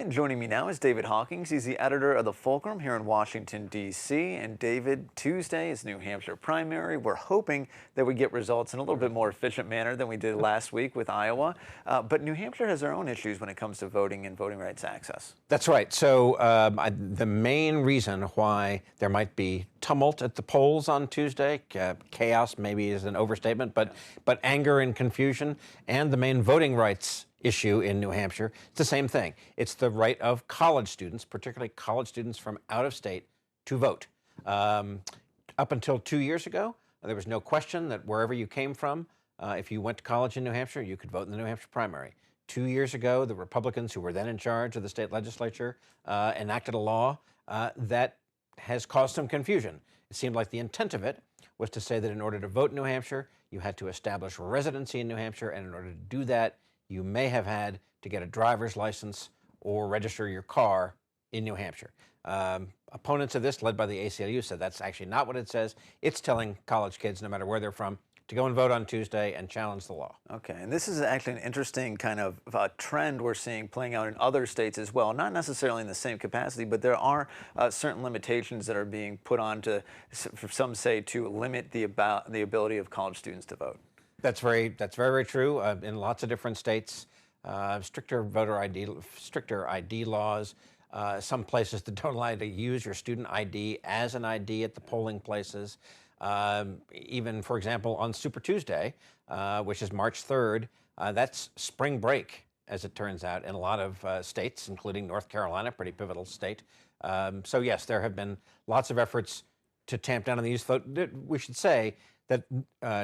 And joining me now is David Hawkins. He's the editor of the Fulcrum here in Washington, D.C. And David, Tuesday is New Hampshire primary. We're hoping that we get results in a little bit more efficient manner than we did last week with Iowa. But New Hampshire has their own issues when it comes to voting and voting rights access. That's right. So the main reason why there might be tumult at the polls on Tuesday, chaos maybe is an overstatement, but anger and confusion, and the main voting rights issue in New Hampshire, it's the same thing. It's the right of college students, particularly college students from out of state, to vote. Up until 2 years ago, there was no question that wherever you came from, if you went to college in New Hampshire, you could vote in the New Hampshire primary. 2 years ago, the Republicans who were then in charge of the state legislature enacted a law that has caused some confusion. It seemed like the intent of it was to say that in order to vote in New Hampshire, you had to establish residency in New Hampshire, and in order to do that, you may have had to get a driver's license or register your car in New Hampshire. Opponents of this, led by the ACLU, said that's actually not what it says. It's telling college kids, no matter where they're from, to go and vote on Tuesday and challenge the law. Okay, and this is actually an interesting kind of trend we're seeing playing out in other states as well. Not necessarily in the same capacity, but there are certain limitations that are being put on to, some say, to limit the ability of college students to vote. That's very true. In lots of different states, stricter ID laws. Some places that don't allow you to use your student ID as an ID at the polling places. Even, for example, on Super Tuesday, which is March 3rd, that's spring break, as it turns out, in a lot of states, including North Carolina, pretty pivotal state. So yes, there have been lots of efforts to tamp down on the youth vote. We should say that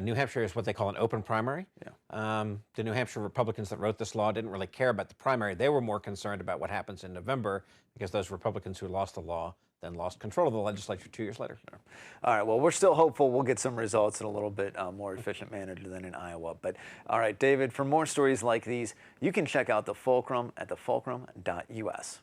New Hampshire is what they call an open primary. Yeah. The New Hampshire Republicans that wrote this law didn't really care about the primary. They were more concerned about what happens in November, because those Republicans who lost the law then lost control of the legislature 2 years later. Sure. All right, well, we're still hopeful we'll get some results in a little bit more efficient manner than in Iowa. But all right, David, for more stories like these, you can check out the Fulcrum at thefulcrum.us.